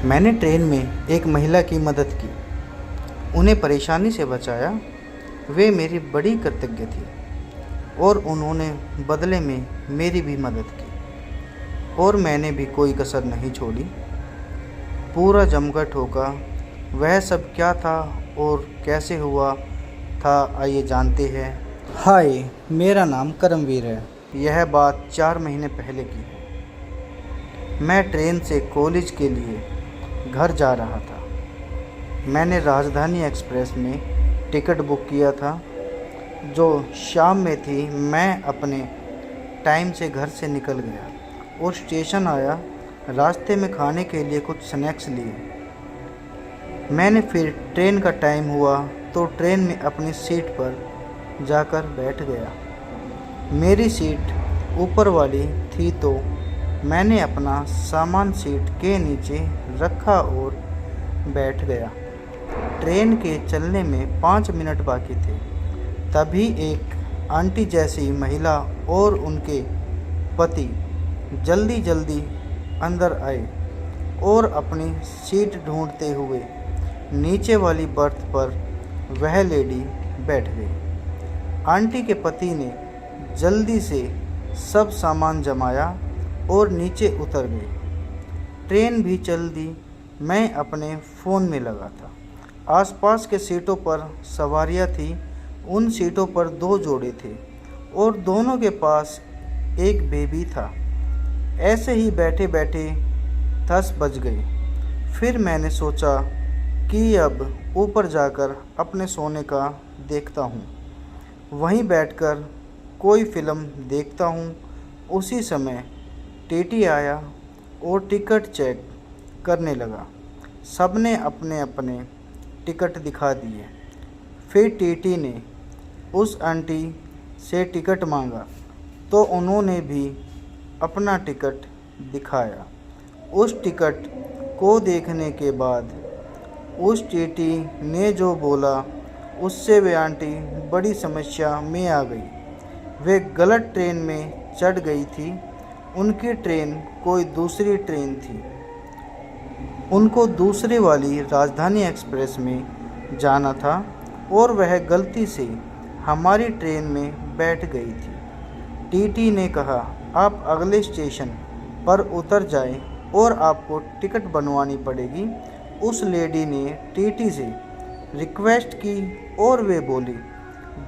मैंने ट्रेन में एक महिला की मदद की, उन्हें परेशानी से बचाया। वे मेरी बड़ी कृतज्ञ थी और उन्होंने बदले में मेरी भी मदद की और मैंने भी कोई कसर नहीं छोड़ी। पूरा जमकर ठोका। वह सब क्या था और कैसे हुआ था, आइए जानते हैं। हाय, मेरा नाम करमवीर है। यह बात 4 महीने पहले की है। मैं ट्रेन से कॉलेज के लिए घर जा रहा था। मैंने राजधानी एक्सप्रेस में टिकट बुक किया था जो शाम में थी। मैं अपने टाइम से घर से निकल गया और स्टेशन आया। रास्ते में खाने के लिए कुछ स्नैक्स लिए। मैंने फिर ट्रेन का टाइम हुआ तो ट्रेन में अपनी सीट पर जाकर बैठ गया। मेरी सीट ऊपर वाली थी तो मैंने अपना सामान सीट के नीचे रखा और बैठ गया। ट्रेन के चलने में 5 मिनट बाकी थे। तभी एक आंटी जैसी महिला और उनके पति जल्दी जल्दी अंदर आए और अपनी सीट ढूंढते हुए नीचे वाली बर्थ पर वह लेडी बैठ गई। आंटी के पति ने जल्दी से सब सामान जमाया और नीचे उतर गए। ट्रेन भी चल दी। मैं अपने फ़ोन में लगा था। आसपास के सीटों पर सवारियां थी। उन सीटों पर 2 जोड़े थे और दोनों के पास एक बेबी था। ऐसे ही बैठे बैठे 10 बज गए। फिर मैंने सोचा कि अब ऊपर जाकर अपने सोने का देखता हूँ, वहीं बैठकर कोई फ़िल्म देखता हूँ। उसी समय टीटी आया और टिकट चेक करने लगा। सबने अपने अपने टिकट दिखा दिए। फिर टीटी ने उस आंटी से टिकट मांगा तो उन्होंने भी अपना टिकट दिखाया। उस टिकट को देखने के बाद उस टीटी ने जो बोला उससे वे आंटी बड़ी समस्या में आ गई। वे गलत ट्रेन में चढ़ गई थी। उनकी ट्रेन कोई दूसरी ट्रेन थी। उनको दूसरी वाली राजधानी एक्सप्रेस में जाना था और वह गलती से हमारी ट्रेन में बैठ गई थी। टीटी ने कहा, आप अगले स्टेशन पर उतर जाएं और आपको टिकट बनवानी पड़ेगी। उस लेडी ने टीटी से रिक्वेस्ट की और वे बोली,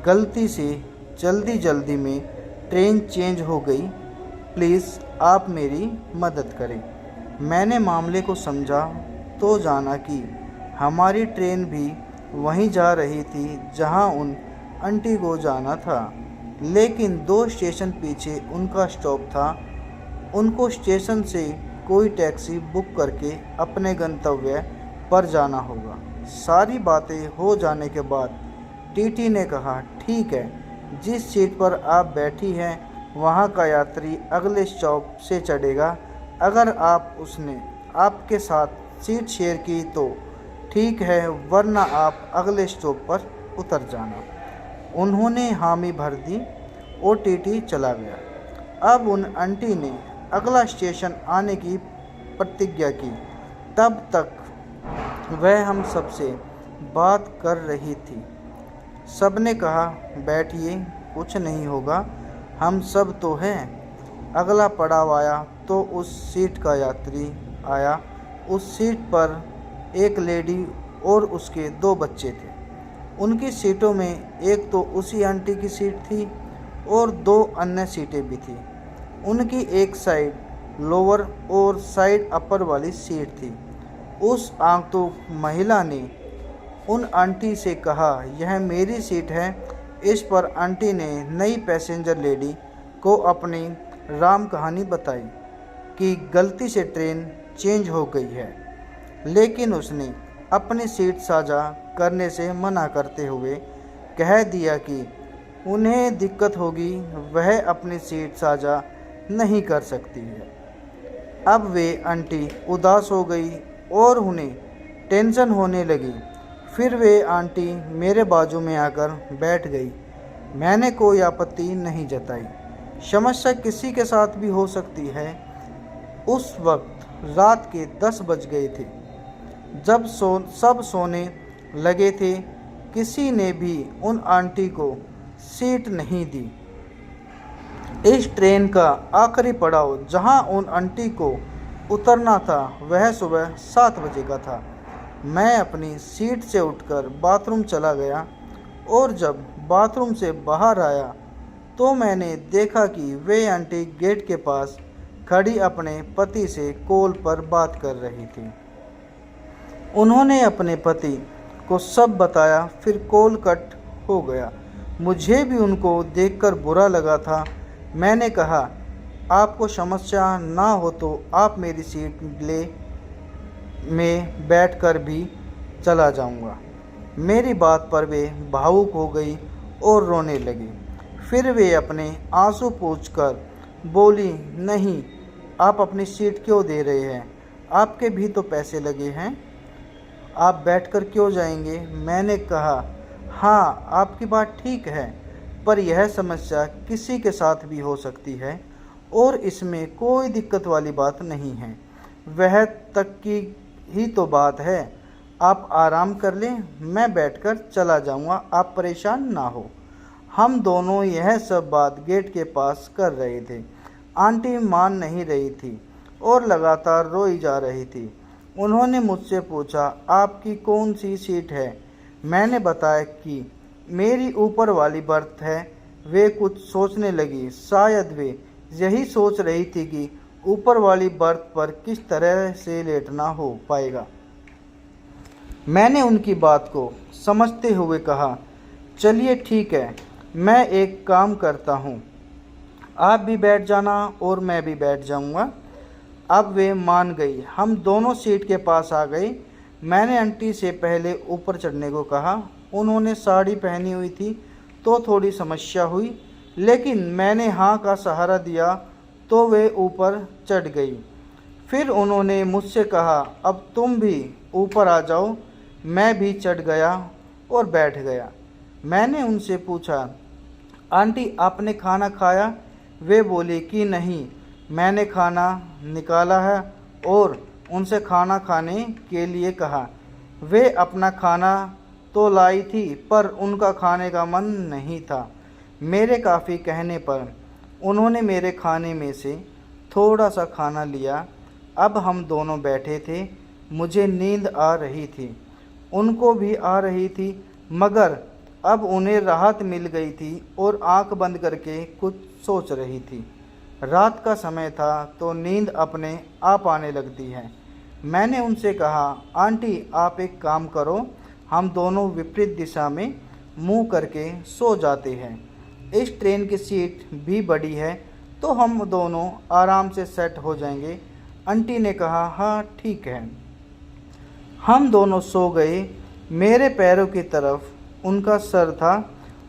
गलती से जल्दी जल्दी में ट्रेन चेंज हो गई, प्लीज़ आप मेरी मदद करें। मैंने मामले को समझा तो जाना कि हमारी ट्रेन भी वहीं जा रही थी जहां उन आंटी को जाना था, लेकिन 2 स्टेशन पीछे उनका स्टॉप था। उनको स्टेशन से कोई टैक्सी बुक करके अपने गंतव्य पर जाना होगा। सारी बातें हो जाने के बाद टीटी ने कहा, ठीक है, जिस सीट पर आप बैठी हैं वहाँ का यात्री अगले स्टॉप से चढ़ेगा। अगर उसने आपके साथ सीट शेयर की तो ठीक है, वरना आप अगले स्टॉप पर उतर जाना। उन्होंने हामी भर दी और टीटी चला गया। अब उन आंटी ने अगला स्टेशन आने की प्रतिज्ञा की। तब तक वह हम सबसे बात कर रही थी। सबने कहा, बैठिए, कुछ नहीं होगा, हम सब तो हैं। अगला पड़ाव आया तो उस सीट का यात्री आया। उस सीट पर एक लेडी और उसके 2 बच्चे थे। उनकी सीटों में एक तो उसी आंटी की सीट थी और 2 अन्य सीटें भी थी। उनकी एक साइड लोअर और साइड अपर वाली सीट थी। उस आगंतुक महिला ने उन आंटी से कहा, यह मेरी सीट है। इस पर आंटी ने नई पैसेंजर लेडी को अपनी राम कहानी बताई कि गलती से ट्रेन चेंज हो गई है, लेकिन उसने अपनी सीट साझा करने से मना करते हुए कह दिया कि उन्हें दिक्कत होगी, वह अपनी सीट साझा नहीं कर सकती है। अब वे आंटी उदास हो गई और उन्हें टेंशन होने लगी। फिर वे आंटी मेरे बाजू में आकर बैठ गई। मैंने कोई आपत्ति नहीं जताई। समस्या किसी के साथ भी हो सकती है। उस वक्त रात के 10 बज गए थे। जब सब सोने लगे थे, किसी ने भी उन आंटी को सीट नहीं दी। इस ट्रेन का आखिरी पड़ाव जहां उन आंटी को उतरना था वह सुबह 7 बजे का था। मैं अपनी सीट से उठकर बाथरूम चला गया और जब बाथरूम से बाहर आया तो मैंने देखा कि वे आंटी गेट के पास खड़ी अपने पति से कॉल पर बात कर रही थी। उन्होंने अपने पति को सब बताया, फिर कॉल कट हो गया। मुझे भी उनको देखकर बुरा लगा था। मैंने कहा, आपको समस्या ना हो तो आप मेरी सीट ले, में बैठकर भी चला जाऊंगा। मेरी बात पर वे भावुक हो गई और रोने लगी। फिर वे अपने आंसू पोंछकर बोली, नहीं, आप अपनी सीट क्यों दे रहे हैं? आपके भी तो पैसे लगे हैं, आप बैठकर क्यों जाएंगे? मैंने कहा, हाँ, आपकी बात ठीक है, पर यह समस्या किसी के साथ भी हो सकती है और इसमें कोई दिक्कत वाली बात नहीं है। वह तक की ही तो बात है। आप आराम कर लें, मैं बैठकर चला जाऊंगा, आप परेशान ना हो। हम दोनों यह सब बात गेट के पास कर रहे थे। आंटी मान नहीं रही थी और लगातार रोई जा रही थी। उन्होंने मुझसे पूछा, आपकी कौन सी सीट है? मैंने बताया कि मेरी ऊपर वाली बर्थ है। वे कुछ सोचने लगी। शायद वे यही सोच रही थी कि ऊपर वाली बर्थ पर किस तरह से लेटना हो पाएगा। मैंने उनकी बात को समझते हुए कहा, चलिए ठीक है, मैं एक काम करता हूँ, आप भी बैठ जाना और मैं भी बैठ जाऊँगा। अब वे मान गई। हम दोनों सीट के पास आ गए। मैंने आंटी से पहले ऊपर चढ़ने को कहा। उन्होंने साड़ी पहनी हुई थी तो थोड़ी समस्या हुई, लेकिन मैंने हाँ का सहारा दिया तो वे ऊपर चढ़ गई। फिर उन्होंने मुझसे कहा, अब तुम भी ऊपर आ जाओ। मैं भी चढ़ गया और बैठ गया। मैंने उनसे पूछा, आंटी आपने खाना खाया? वे बोली कि नहीं, मैंने खाना निकाला है और उनसे खाना खाने के लिए कहा। वे अपना खाना तो लाई थी पर उनका खाने का मन नहीं था। मेरे काफ़ी कहने पर उन्होंने मेरे खाने में से थोड़ा सा खाना लिया। अब हम दोनों बैठे थे। मुझे नींद आ रही थी, उनको भी आ रही थी, मगर अब उन्हें राहत मिल गई थी और आंख बंद करके कुछ सोच रही थी। रात का समय था तो नींद अपने आप आने लगती है। मैंने उनसे कहा, आंटी आप एक काम करो, हम दोनों विपरीत दिशा में मुंह करके सो जाते हैं। इस ट्रेन की सीट भी बड़ी है तो हम दोनों आराम से सेट हो जाएंगे। आंटी ने कहा, हाँ ठीक है। हम दोनों सो गए। मेरे पैरों की तरफ उनका सर था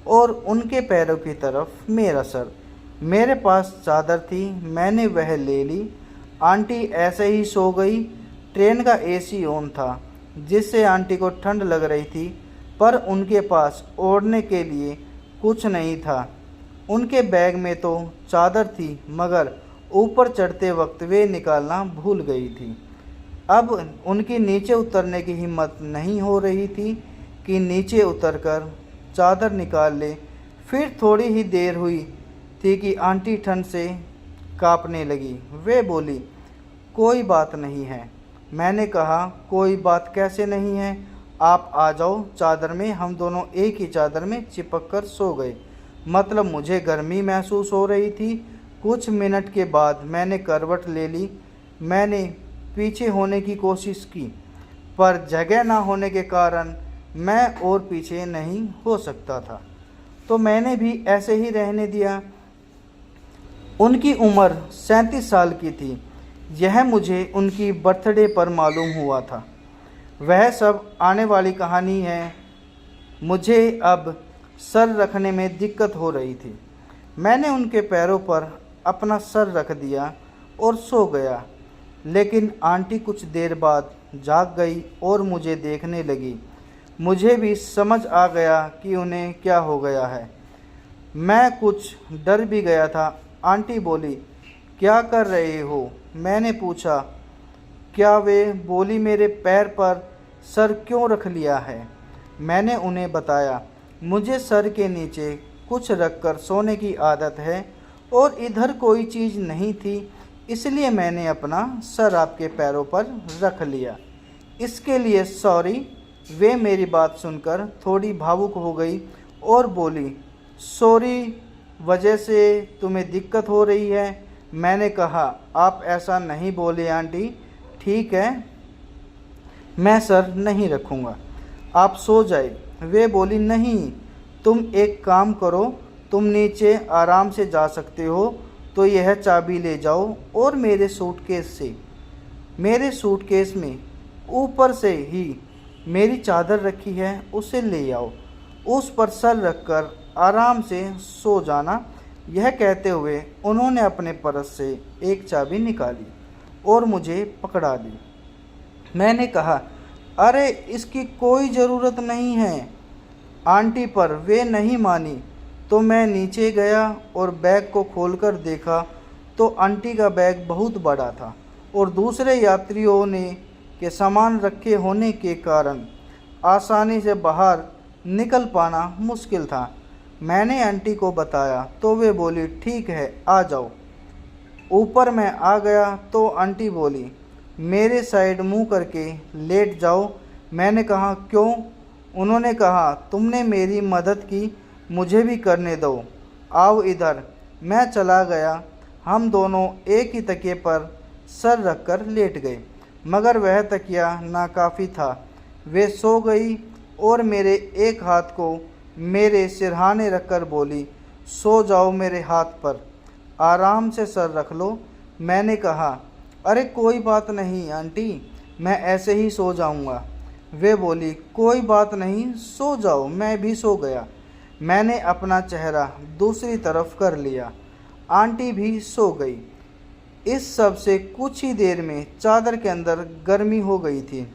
और उनके पैरों की तरफ मेरा सर। मेरे पास चादर थी, मैंने वह ले ली। आंटी ऐसे ही सो गई। ट्रेन का एसी ऑन था जिससे आंटी को ठंड लग रही थी, पर उनके पास ओढ़ने के लिए कुछ नहीं था। उनके बैग में तो चादर थी, मगर ऊपर चढ़ते वक्त वे निकालना भूल गई थी। अब उनकी नीचे उतरने की हिम्मत नहीं हो रही थी कि नीचे उतरकर चादर निकाल ले। फिर थोड़ी ही देर हुई थी कि आंटी ठंड से कांपने लगी। वे बोली, कोई बात नहीं है। मैंने कहा, कोई बात कैसे नहीं है, आप आ जाओ चादर में। हम दोनों एक ही चादर में चिपक कर सो गए। मतलब मुझे गर्मी महसूस हो रही थी। कुछ मिनट के बाद मैंने करवट ले ली। मैंने पीछे होने की कोशिश की, पर जगह ना होने के कारण मैं और पीछे नहीं हो सकता था, तो मैंने भी ऐसे ही रहने दिया। उनकी उम्र 37 साल की थी। यह मुझे उनकी बर्थडे पर मालूम हुआ था। वह सब आने वाली कहानी है। मुझे अब सर रखने में दिक्कत हो रही थी। मैंने उनके पैरों पर अपना सर रख दिया और सो गया। लेकिन आंटी कुछ देर बाद जाग गई और मुझे देखने लगी। मुझे भी समझ आ गया कि उन्हें क्या हो गया है। मैं कुछ डर भी गया था। आंटी बोली, क्या कर रहे हो? मैंने पूछा। क्या वे बोली मेरे पैर पर सर क्यों रख लिया है। मैंने उन्हें बताया, मुझे सर के नीचे कुछ रखकर सोने की आदत है और इधर कोई चीज़ नहीं थी, इसलिए मैंने अपना सर आपके पैरों पर रख लिया। इसके लिए सॉरी। वे मेरी बात सुनकर थोड़ी भावुक हो गई और बोली, सॉरी वजह से तुम्हें दिक्कत हो रही है। मैंने कहा, आप ऐसा नहीं बोले आंटी, ठीक है मैं सर नहीं रखूँगा, आप सो जाए। वे बोली, नहीं तुम एक काम करो, तुम नीचे आराम से जा सकते हो तो यह चाबी ले जाओ और मेरे सूटकेस में ऊपर से ही मेरी चादर रखी है, उसे ले आओ, उस पर सर रखकर आराम से सो जाना। यह कहते हुए उन्होंने अपने पर्स से एक चाबी निकाली और मुझे पकड़ा दी। मैंने कहा, अरे इसकी कोई ज़रूरत नहीं है आंटी, पर वे नहीं मानी तो मैं नीचे गया और बैग को खोलकर देखा तो आंटी का बैग बहुत बड़ा था और दूसरे यात्रियों ने के सामान रखे होने के कारण आसानी से बाहर निकल पाना मुश्किल था। मैंने आंटी को बताया तो वे बोली, ठीक है आ जाओ। ऊपर मैं आ गया तो आंटी बोली, मेरे साइड मुंह करके लेट जाओ। मैंने कहा, क्यों? उन्होंने कहा, तुमने मेरी मदद की, मुझे भी करने दो, आओ इधर। मैं चला गया। हम दोनों एक ही तकिए पर सर रखकर लेट गए, मगर वह तकिया नाकाफ़ी था। वे सो गई और मेरे एक हाथ को मेरे सिरहाने रखकर बोली, सो जाओ मेरे हाथ पर, आराम से सर रख लो। मैंने कहा, अरे कोई बात नहीं आंटी, मैं ऐसे ही सो जाऊंगा। वे बोली, कोई बात नहीं, सो जाओ। मैं भी सो गया। मैंने अपना चेहरा दूसरी तरफ कर लिया। आंटी भी सो गई। इस सब से कुछ ही देर में चादर के अंदर गर्मी हो गई थी।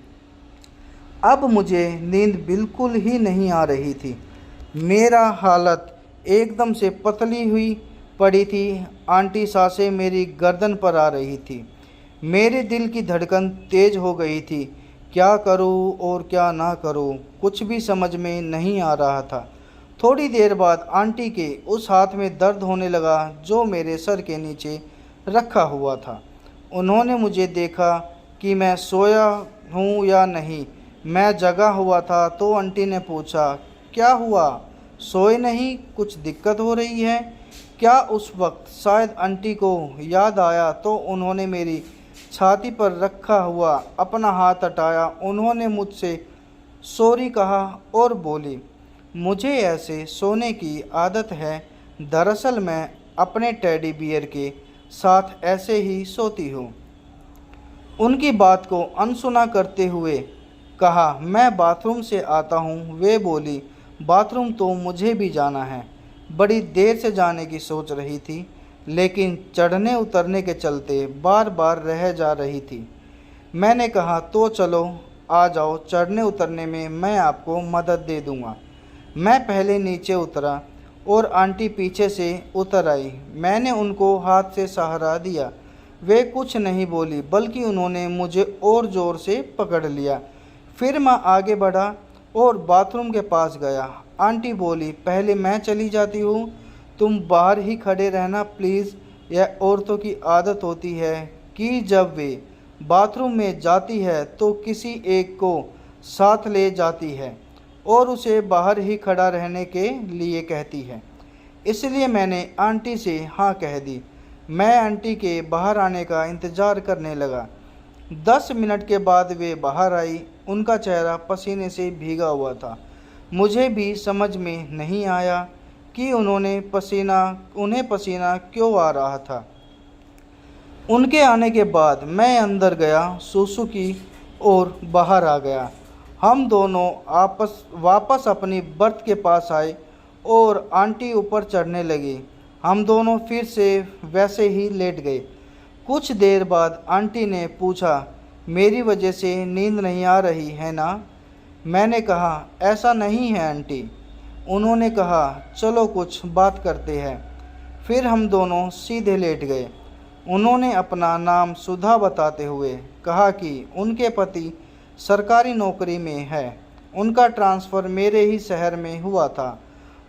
अब मुझे नींद बिल्कुल ही नहीं आ रही थी। मेरा हालत एकदम से पतली हुई पड़ी थी। आंटी सांसें मेरी गर्दन पर आ रही थी। मेरे दिल की धड़कन तेज हो गई थी। क्या करूं और क्या ना करूं, कुछ भी समझ में नहीं आ रहा था। थोड़ी देर बाद आंटी के उस हाथ में दर्द होने लगा जो मेरे सर के नीचे रखा हुआ था। उन्होंने मुझे देखा कि मैं सोया हूँ या नहीं। मैं जगा हुआ था तो आंटी ने पूछा, क्या हुआ, सोए नहीं, कुछ दिक्कत हो रही है क्या? उस वक्त शायद आंटी को याद आया तो उन्होंने मेरी छाती पर रखा हुआ अपना हाथ हटाया। उन्होंने मुझसे सॉरी कहा और बोली, मुझे ऐसे सोने की आदत है, दरअसल मैं अपने टेडी बियर के साथ ऐसे ही सोती हूँ। उनकी बात को अनसुना करते हुए कहा, मैं बाथरूम से आता हूँ। वे बोली, बाथरूम तो मुझे भी जाना है। बड़ी देर से जाने की सोच रही थी, लेकिन चढ़ने उतरने के चलते बार बार रह जा रही थी। मैंने कहा, तो चलो आ जाओ, चढ़ने उतरने में मैं आपको मदद दे दूँगा। मैं पहले नीचे उतरा और आंटी पीछे से उतर आई। मैंने उनको हाथ से सहारा दिया। वे कुछ नहीं बोली, बल्कि उन्होंने मुझे और ज़ोर से पकड़ लिया। फिर मैं आगे बढ़ा और बाथरूम के पास गया। आंटी बोली, पहले मैं चली जाती हूँ, तुम बाहर ही खड़े रहना प्लीज़। यह औरतों की आदत होती है कि जब वे बाथरूम में जाती है तो किसी एक को साथ ले जाती है और उसे बाहर ही खड़ा रहने के लिए कहती है। इसलिए मैंने आंटी से हाँ कह दी। मैं आंटी के बाहर आने का इंतज़ार करने लगा। 10 मिनट के बाद वे बाहर आई। उनका चेहरा पसीने से भीगा हुआ था। मुझे भी समझ में नहीं आया कि उन्हें पसीना क्यों आ रहा था। उनके आने के बाद मैं अंदर गया, सुसु की और बाहर आ गया। हम दोनों वापस अपनी बर्थ के पास आए और आंटी ऊपर चढ़ने लगी। हम दोनों फिर से वैसे ही लेट गए। कुछ देर बाद आंटी ने पूछा, मेरी वजह से नींद नहीं आ रही है ना? मैंने कहा, ऐसा नहीं है आंटी। उन्होंने कहा, चलो कुछ बात करते हैं। फिर हम दोनों सीधे लेट गए। उन्होंने अपना नाम सुधा बताते हुए कहा कि उनके पति सरकारी नौकरी में है। उनका ट्रांसफ़र मेरे ही शहर में हुआ था।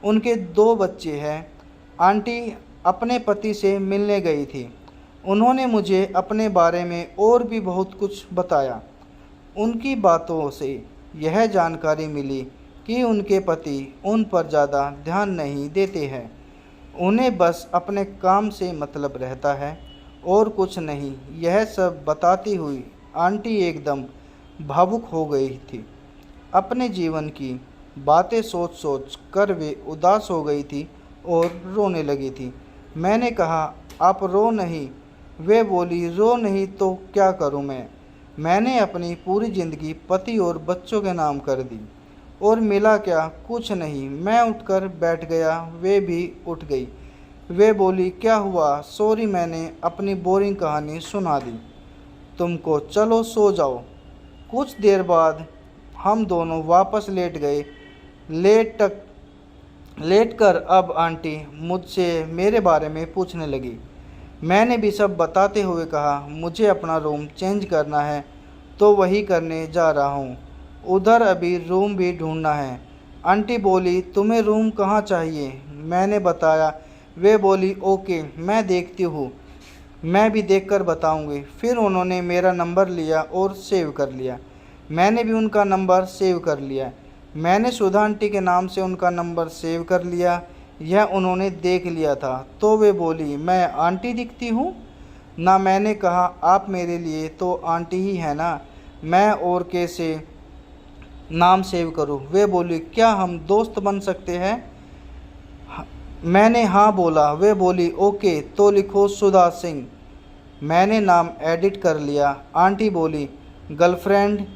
उनके 2 बच्चे हैं। आंटी अपने पति से मिलने गई थी। उन्होंने मुझे अपने बारे में और भी बहुत कुछ बताया। उनकी बातों से यह जानकारी मिली कि उनके पति उन पर ज़्यादा ध्यान नहीं देते हैं। उन्हें बस अपने काम से मतलब रहता है और कुछ नहीं। यह सब बताती हुई आंटी एकदम भावुक हो गई थी। अपने जीवन की बातें सोच सोच कर वे उदास हो गई थी और रोने लगी थी। मैंने कहा, आप रो नहीं। वे बोली, रो नहीं तो क्या करूं मैं? मैंने अपनी पूरी ज़िंदगी पति और बच्चों के नाम कर दी और मिला क्या? कुछ नहीं। मैं उठकर बैठ गया, वे भी उठ गई। वे बोली, क्या हुआ? सॉरी, मैंने अपनी बोरिंग कहानी सुना दी तुमको, चलो सो जाओ। कुछ देर बाद हम दोनों वापस लेट गए। लेट कर अब आंटी मुझसे मेरे बारे में पूछने लगी। मैंने भी सब बताते हुए कहा, मुझे अपना रूम चेंज करना है तो वही करने जा रहा हूँ। उधर अभी रूम भी ढूंढना है। आंटी बोली, तुम्हें रूम कहाँ चाहिए? मैंने बताया। वे बोली, ओके, मैं देखती हूँ, मैं भी देखकर बताऊँगी। फिर उन्होंने मेरा नंबर लिया और सेव कर लिया। मैंने भी उनका नंबर सेव कर लिया। मैंने सुधा आंटी के नाम से उनका नंबर सेव कर लिया। यह उन्होंने देख लिया था तो वे बोली, मैं आंटी दिखती हूँ ना? मैंने कहा, आप मेरे लिए तो आंटी ही है ना, मैं और कैसे नाम सेव करूँ? वे बोली, क्या हम दोस्त बन सकते हैं? मैंने हाँ बोला। वे बोली, ओके, तो लिखो सुधा सिंह। मैंने नाम एडिट कर लिया। आंटी बोली, गर्लफ्रेंड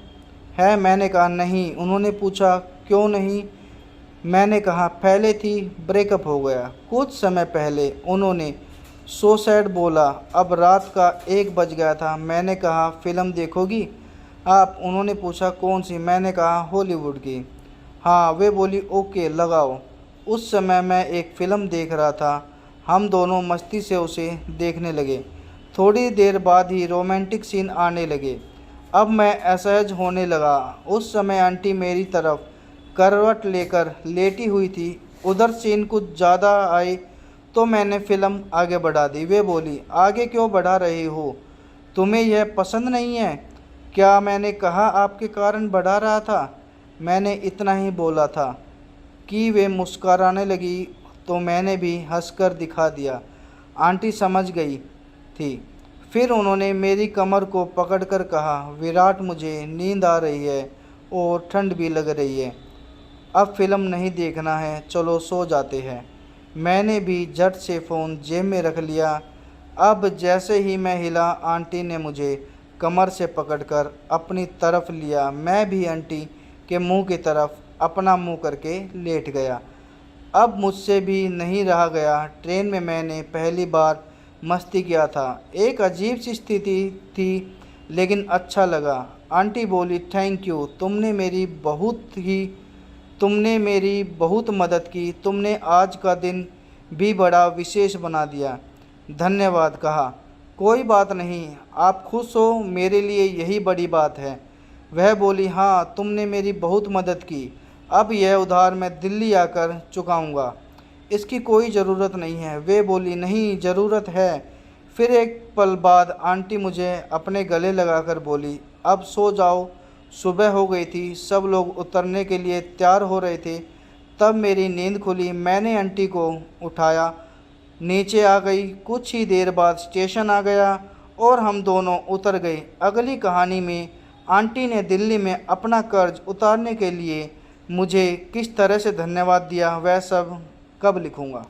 है? मैंने कहा, नहीं। उन्होंने पूछा, क्यों नहीं? मैंने कहा, पहले थी, ब्रेकअप हो गया। कुछ समय पहले उन्होंने सुसाइड बोला। अब रात का 1 बज गया था। मैंने कहा, फ़िल्म देखोगी आप? उन्होंने पूछा, कौन सी? मैंने कहा, हॉलीवुड की। हाँ। वे बोली, ओके, लगाओ। उस समय मैं एक फ़िल्म देख रहा था। हम दोनों मस्ती से उसे देखने लगे। थोड़ी देर बाद ही रोमांटिक सीन आने लगे। अब मैं असहज होने लगा। उस समय आंटी मेरी तरफ करवट लेकर लेटी हुई थी। उधर सीन कुछ ज़्यादा आए तो मैंने फ़िल्म आगे बढ़ा दी। वे बोली, आगे क्यों बढ़ा रही हो? तुम्हें यह पसंद नहीं है क्या? मैंने कहा, आपके कारण बढ़ा रहा था। मैंने इतना ही बोला था कि वे मुस्कुराने लगी तो मैंने भी हंसकर दिखा दिया। आंटी समझ गई थी। फिर उन्होंने मेरी कमर को पकड़कर कहा, विराट, मुझे नींद आ रही है और ठंड भी लग रही है। अब फ़िल्म नहीं देखना है, चलो सो जाते हैं। मैंने भी झट से फ़ोन जेब में रख लिया। अब जैसे ही मैं हिला, आंटी ने मुझे कमर से पकड़कर अपनी तरफ लिया। मैं भी आंटी के मुंह की तरफ अपना मुंह करके लेट गया। अब मुझसे भी नहीं रहा गया। ट्रेन में मैंने पहली बार मस्ती किया था। एक अजीब सी स्थिति थी लेकिन अच्छा लगा। आंटी बोली, थैंक यू, तुमने मेरी बहुत मदद की। तुमने आज का दिन भी बड़ा विशेष बना दिया। धन्यवाद कहा। कोई बात नहीं, आप खुश हो, मेरे लिए यही बड़ी बात है। वह बोली, हाँ, तुमने मेरी बहुत मदद की। अब यह उधार मैं दिल्ली आकर चुकाऊंगा। इसकी कोई ज़रूरत नहीं है। वे बोली, नहीं, ज़रूरत है। फिर एक पल बाद आंटी मुझे अपने गले लगाकर बोली, अब सो जाओ। सुबह हो गई थी। सब लोग उतरने के लिए तैयार हो रहे थे। तब मेरी नींद खुली। मैंने आंटी को उठाया, नीचे आ गई। कुछ ही देर बाद स्टेशन आ गया और हम दोनों उतर गए। अगली कहानी में आंटी ने दिल्ली में अपना कर्ज उतारने के लिए मुझे किस तरह से धन्यवाद दिया, वह सब कब लिखूँगा।